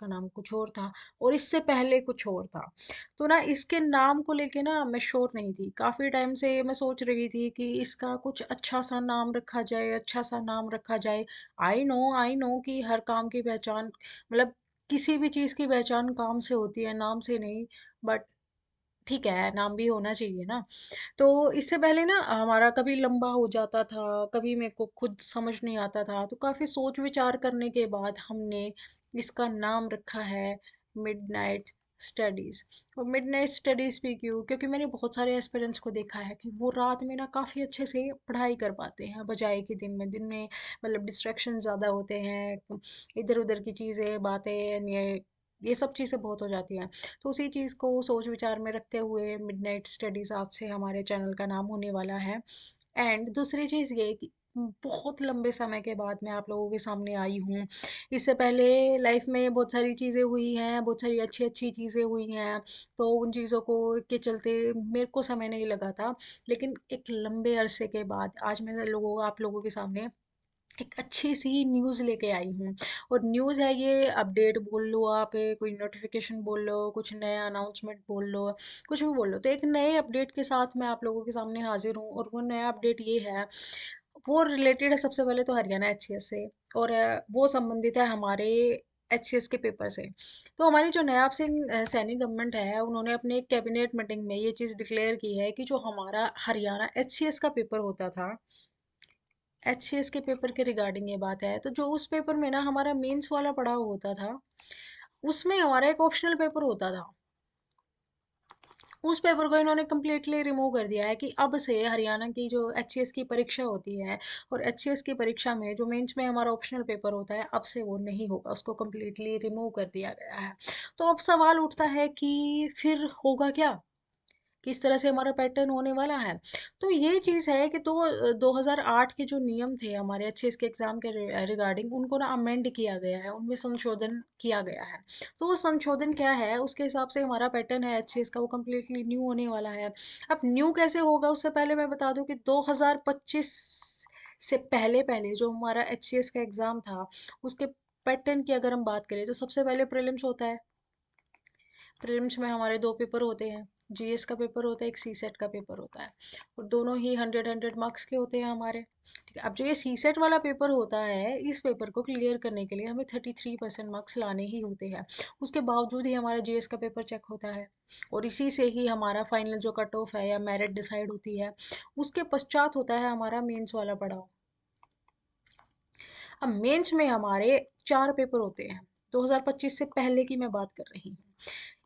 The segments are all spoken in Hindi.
इसका नाम कुछ और था और इससे पहले कुछ और था। तो ना इसके नाम को लेके ना मैं श्योर नहीं थी, काफ़ी टाइम से मैं सोच रही थी कि इसका कुछ अच्छा सा नाम रखा जाए, अच्छा सा नाम रखा जाए। आई नो कि हर काम की पहचान, मतलब किसी भी चीज़ की पहचान काम से होती है, नाम से नहीं। बट ठीक है, नाम भी होना चाहिए ना। तो इससे पहले ना हमारा कभी लंबा हो जाता था, कभी मेरे को खुद समझ नहीं आता था, तो काफ़ी सोच विचार करने के बाद हमने इसका नाम रखा है मिडनाइट स्टडीज़। और मिडनाइट स्टडीज़ भी क्यों? क्योंकि मैंने बहुत सारे एस्पिरेंट्स को देखा है कि वो रात में ना काफ़ी अच्छे से पढ़ाई कर पाते हैं, बजाय कि दिन में मतलब डिस्ट्रैक्शन ज़्यादा होते हैं, इधर उधर की चीज़ें, बातें, ये सब चीज़ें बहुत हो जाती हैं। तो उसी चीज़ को सोच विचार में रखते हुए मिडनाइट स्टडीज़ आज से हमारे चैनल का नाम होने वाला है। एंड दूसरी चीज़ ये कि बहुत लंबे समय के बाद मैं आप लोगों के सामने आई हूँ। इससे पहले लाइफ में बहुत सारी चीज़ें हुई हैं, बहुत सारी अच्छी अच्छी चीज़ें हुई हैं, तो उन चीज़ों को के चलते मेरे को समय नहीं लगा था। लेकिन एक लंबे अरसे के बाद आज मैं आप लोगों के सामने एक अच्छी सी न्यूज़ लेके आई हूँ। और न्यूज़ है ये, अपडेट बोल लो आप, कोई नोटिफिकेशन बोल लो, कुछ नया अनाउंसमेंट बोल लो, कुछ भी बोल लो। तो एक नए अपडेट के साथ मैं आप लोगों के सामने हाजिर हूँ, और वो नया अपडेट ये है, वो रिलेटेड है सबसे पहले तो हरियाणा एचसीएस से। और वो संबंधित है हमारे एचसीएस के पेपर से। तो हमारी जो नयाब सिंह सैनी गवर्नमेंट है, उन्होंने अपने एक कैबिनेट मीटिंग में ये चीज़ डिक्लेयर की है कि जो हमारा हरियाणा एचसीएस का पेपर होता था, एचसीएस के पेपर के रिगार्डिंग ये बात है, तो जो उस पेपर में ना हमारा मेंस वाला पढ़ाव होता था, उसमें हमारा एक ऑप्शनल पेपर होता था। उस पेपर को इन्होंने कम्प्लीटली रिमूव कर दिया है कि अब से हरियाणा की जो एचसीएस की परीक्षा होती है, और एचसीएस की परीक्षा में जो मेंस में हमारा ऑप्शनल पेपर होता है, अब से वो नहीं होगा, उसको कम्प्लीटली रिमूव कर दिया गया है। तो अब सवाल उठता है कि फिर होगा क्या, किस तरह से हमारा पैटर्न होने वाला है। तो ये चीज़ है कि 2008 के जो नियम थे हमारे एचएस के एग्ज़ाम के रिगार्डिंग, उनको ना अमेंड किया गया है, उनमें संशोधन किया गया है। तो वो संशोधन क्या है, उसके हिसाब से हमारा पैटर्न है एचएस का, वो कम्प्लीटली न्यू होने वाला है। अब न्यू कैसे होगा, उससे पहले मैं बता दूं कि 2025 से पहले पहले जो हमारा एचसीएस का एग्ज़ाम था, उसके पैटर्न की अगर हम बात करें, तो सबसे पहले प्रीलिम्स होता है। प्रीलिम्स में हमारे दो पेपर होते हैं, जीएस का पेपर होता है, एक सी सेट का पेपर होता है। और दोनों ही 100 मार्क्स के होते हैं हमारे। ठीक है, अब जो ये सी सेट वाला पेपर होता है, इस पेपर को क्लियर करने के लिए हमें 33% मार्क्स लाने ही होते हैं। उसके बावजूद ही हमारा जीएस का पेपर चेक होता है, और इसी से ही हमारा फाइनल जो कट ऑफ है या मेरिट डिसाइड होती है। उसके पश्चात होता है हमारा मेंस वाला पड़ाव। अब मेंस में हमारे चार पेपर होते हैं। 2025 से पहले की मैं बात कर रही हूँ।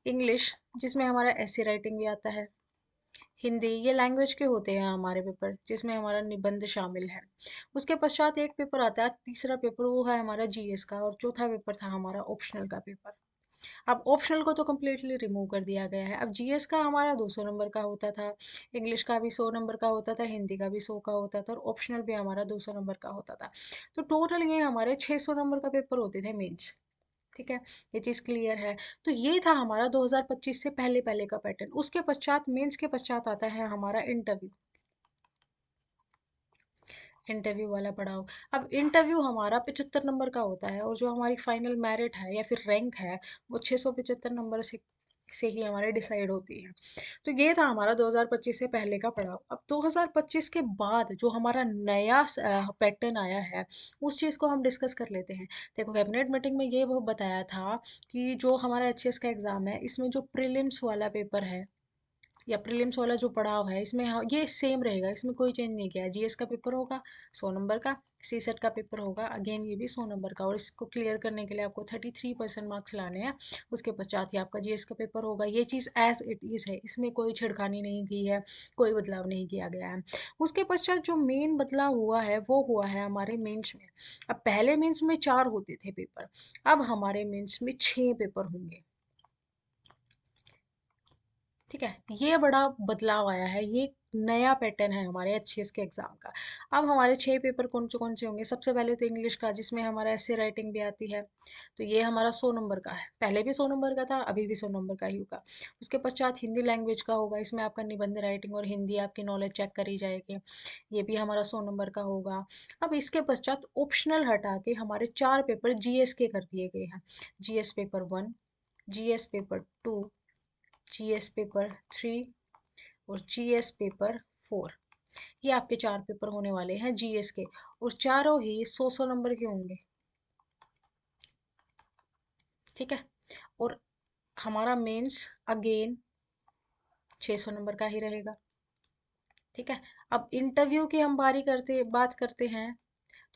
इंग्लिश, जिसमें हमारा ऐसे राइटिंग भी आता है। हिंदी, ये लैंग्वेज के होते हैं हमारे पेपर, जिसमें हमारा निबंध शामिल है। उसके पश्चात एक पेपर आता है, तीसरा पेपर, वो है हमारा जीएस का, और चौथा पेपर था हमारा ऑप्शनल का पेपर। अब ऑप्शनल को तो कम्प्लीटली रिमूव कर दिया गया है। अब जीएस का हमारा 200 नंबर का होता था, इंग्लिश का भी 100 नंबर का होता था, हिंदी का भी 100 का होता था, और ऑप्शनल भी हमारा 200 नंबर का होता था। तो टोटल ये हमारे 600 नंबर का पेपर होते थे मेंस। ठीक है, ये चीज़ क्लियर है। तो ये था हमारा 2025 से पहले पहले का पैटर्न। उसके पश्चात, मेंस के पश्चात आता है हमारा इंटरव्यू। इंटरव्यू वाला पड़ाव। अब इंटरव्यू हमारा 75 नंबर का होता है, और जो हमारी फाइनल मेरिट है या फिर रैंक है, वो 675 नंबर से ही हमारे डिसाइड होती है। तो ये था हमारा 2025 से पहले का पड़ाव। अब 2025 के बाद जो हमारा नया पैटर्न आया है, उस चीज़ को हम डिस्कस कर लेते हैं। देखो, कैबिनेट मीटिंग में ये वो बताया था कि जो हमारा एचएस का एग्ज़ाम है, इसमें जो प्रीलिम्स वाला पेपर है या प्रीलिम्स वाला जो पड़ाव है, इसमें ये सेम रहेगा, इसमें कोई चेंज नहीं किया है। जीएस का पेपर होगा 100 नंबर का, सी सेट का पेपर होगा अगेन ये भी 100 नंबर का, और इसको क्लियर करने के लिए आपको 33% मार्क्स लाने हैं। उसके पश्चात ही आपका जीएस का पेपर होगा। ये चीज़ एज इट इज़ है, इसमें कोई छिड़खानी नहीं की है, कोई बदलाव नहीं किया गया है। उसके पश्चात जो मेन बदलाव हुआ है, वो हुआ है हमारे मेंस में। अब पहले मेंस में 4 होते थे पेपर, अब हमारे मेंस में 6 पेपर होंगे। ठीक है, ये बड़ा बदलाव आया है, ये नया पैटर्न है हमारे एचसीएस के एग्जाम का। अब हमारे 6 पेपर कौन से होंगे? सबसे पहले तो इंग्लिश का, जिसमें हमारा ऐसे राइटिंग भी आती है, तो ये हमारा 100 नंबर का है। पहले भी 100 नंबर का था, अभी भी 100 नंबर का ही होगा। उसके पश्चात हिंदी लैंग्वेज का होगा, इसमें आपका निबंध राइटिंग और हिंदी आपकी नॉलेज चेक करी जाएगी, ये भी हमारा 100 नंबर का होगा। अब इसके पश्चात ऑप्शनल हटा के हमारे 4 पेपर जीएस के कर दिए गए हैं। GS paper 1, GS paper 2, GS paper 3 और जीएस पेपर 4। ये आपके 4 पेपर होने वाले हैं जीएस के, और चारों ही 100 100 नंबर के होंगे। ठीक है, और हमारा मेंस अगेन 600 नंबर का ही रहेगा। ठीक है, अब इंटरव्यू की हम बात करते हैं,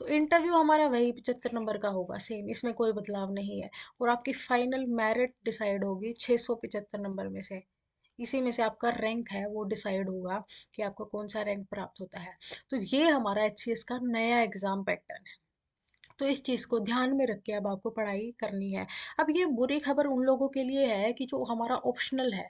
तो इंटरव्यू हमारा वही 75 नंबर का होगा, सेम, इसमें कोई बदलाव नहीं है। और आपकी फाइनल मेरिट डिसाइड होगी 675 नंबर में से। इसी में से आपका रैंक है वो डिसाइड होगा कि आपको कौन सा रैंक प्राप्त होता है। तो ये हमारा एचसीएस का नया एग्जाम पैटर्न है। तो इस चीज़ को ध्यान में रख के अब आपको पढ़ाई करनी है। अब ये बुरी खबर उन लोगों के लिए है कि जो हमारा ऑप्शनल है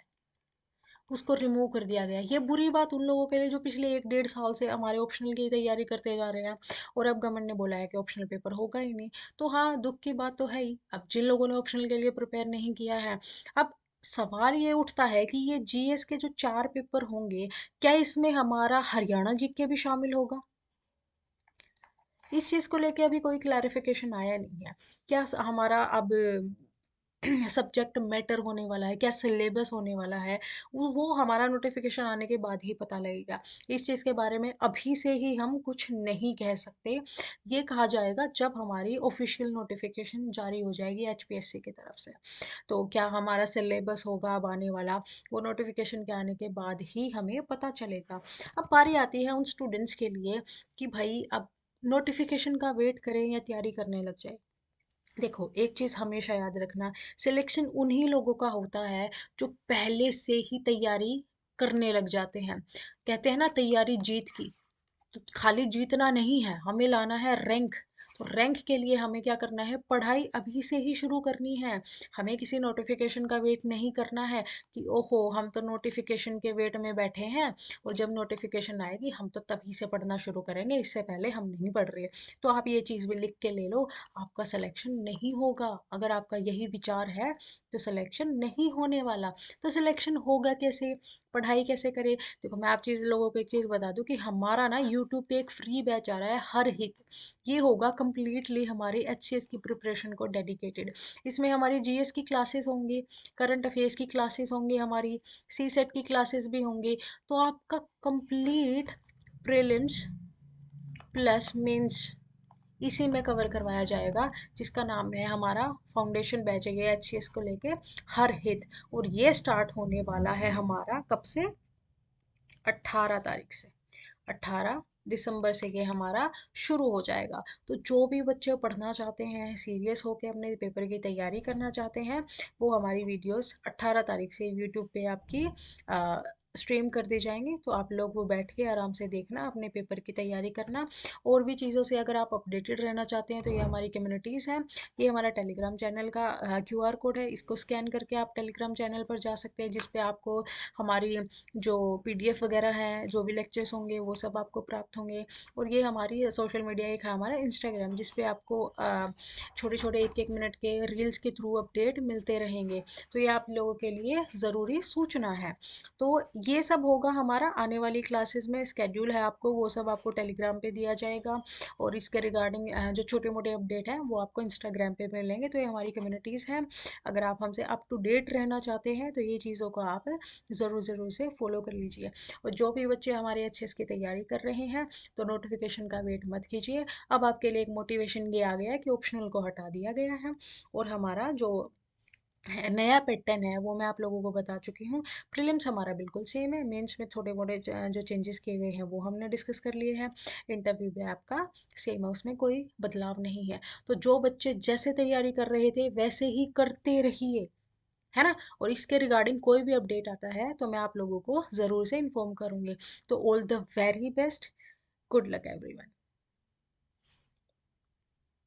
उसको रिमूव कर दिया गया है। ये बुरी बात उन लोगों के लिए जो पिछले 1 1.5 साल से हमारे ऑप्शनल की तैयारी करते जा रहे हैं, और अब गवर्नमेंट ने बोला है कि ऑप्शनल पेपर होगा ही नहीं। तो हाँ, दुख की बात तो है ही। अब जिन लोगों ने ऑप्शनल के लिए प्रिपेयर नहीं किया है, अब सवाल ये उठता है कि ये जीएस के जो 4 पेपर होंगे, क्या इसमें हमारा हरियाणा जीके भी शामिल होगा? इस चीज़ को लेके अभी कोई क्लैरिफिकेशन आया नहीं है। क्या हमारा अब सब्जेक्ट मैटर होने वाला है, क्या सिलेबस होने वाला है, वो हमारा नोटिफिकेशन आने के बाद ही पता लगेगा। इस चीज़ के बारे में अभी से ही हम कुछ नहीं कह सकते। ये कहा जाएगा जब हमारी ऑफिशियल नोटिफिकेशन जारी हो जाएगी एचपीएससी की तरफ से। तो क्या हमारा सिलेबस होगा अब आने वाला, वो नोटिफिकेशन के आने के बाद ही हमें पता चलेगा। अब बारी आती है उन स्टूडेंट्स के लिए कि भाई अब नोटिफिकेशन का वेट करें या तैयारी करने लग जाए। देखो, एक चीज़ हमेशा याद रखना, सिलेक्शन उन्हीं लोगों का होता है जो पहले से ही तैयारी करने लग जाते हैं। कहते हैं ना, तैयारी जीत की। तो खाली जीतना नहीं है, हमें लाना है रैंक। तो रैंक के लिए हमें क्या करना है? पढ़ाई अभी से ही शुरू करनी है। हमें किसी नोटिफिकेशन का वेट नहीं करना है कि ओहो हम तो नोटिफिकेशन के वेट में बैठे हैं, और जब नोटिफिकेशन आएगी हम तो तभी से पढ़ना शुरू करेंगे, इससे पहले हम नहीं पढ़ रहे। तो आप ये चीज़ भी लिख के ले लो, आपका सिलेक्शन नहीं होगा। अगर आपका यही विचार है तो सिलेक्शन नहीं होने वाला। तो सिलेक्शन होगा कैसे, पढ़ाई कैसे करें? देखो, मैं आप चीज़ लोगों को एक चीज़ बता दूं कि हमारा ना यूट्यूब पे एक फ्री बैच आ रहा है हर हित। ये होगा कम्प्लीटली हमारी एचसीएस की प्रिपरेशन को डेडिकेटेड। इसमें हमारी जीएस की क्लासेस होंगी, करंट अफेयर्स की क्लासेस होंगी, हमारी सी सेट की क्लासेस भी होंगी। तो आपका कंप्लीट प्रीलिम्स प्लस मेंस इसी में कवर करवाया जाएगा, जिसका नाम है हमारा फाउंडेशन बैच है ये एचसीएस को लेके हर हित। और ये स्टार्ट होने वाला है हमारा कब से? 18 तारीख से। 18 दिसंबर से ये हमारा शुरू हो जाएगा। तो जो भी बच्चे पढ़ना चाहते हैं, सीरियस होकर अपने पेपर की तैयारी करना चाहते हैं, वो हमारी वीडियोस 18 तारीख से यूट्यूब पे आपकी स्ट्रीम कर दी जाएंगी। तो आप लोग वो बैठ के आराम से देखना, अपने पेपर की तैयारी करना। और भी चीज़ों से अगर आप अपडेटेड रहना चाहते हैं तो ये हमारी कम्युनिटीज़ हैं। ये हमारा टेलीग्राम चैनल का क्यूआर कोड है, इसको स्कैन करके आप टेलीग्राम चैनल पर जा सकते हैं, जिस पे आपको हमारी जो पीडीएफ वगैरह हैं, जो भी लेक्चर्स होंगे वो सब आपको प्राप्त होंगे। और ये हमारी सोशल मीडिया एक है हमारा इंस्टाग्राम, जिस पे आपको छोटे छोटे 1 1 मिनट के रील्स के थ्रू अपडेट मिलते रहेंगे। तो ये आप लोगों के लिए ज़रूरी सूचना है। तो ये सब होगा हमारा आने वाली क्लासेस में, स्केड्यूल है आपको वो सब आपको टेलीग्राम पे दिया जाएगा। और इसके रिगार्डिंग जो छोटे मोटे अपडेट हैं वो आपको इंस्टाग्राम पे मिलेंगे। तो ये हमारी कम्युनिटीज़ हैं। अगर आप हमसे अप टू डेट रहना चाहते हैं तो ये चीज़ों को आप ज़रूर ज़रूर से फॉलो कर लीजिए। और जो भी बच्चे हमारे एचएस की तैयारी कर रहे हैं, तो नोटिफिकेशन का वेट मत कीजिए। अब आपके लिए एक मोटिवेशन ये आ गया है कि ऑप्शनल को हटा दिया गया है, और हमारा जो नया पैटर्न है वो मैं आप लोगों को बता चुकी हूँ। प्रीलिम्स हमारा बिल्कुल सेम है, मेंस में थोड़े मोटे जो चेंजेस किए गए हैं वो हमने डिस्कस कर लिए हैं। इंटरव्यू भी आपका सेम है, उसमें कोई बदलाव नहीं है। तो जो बच्चे जैसे तैयारी कर रहे थे वैसे ही करते रहिए, है ना। और इसके रिगार्डिंग कोई भी अपडेट आता है तो मैं आप लोगों को ज़रूर से इन्फॉर्म करूँगी। तो all the very best, good luck everyone.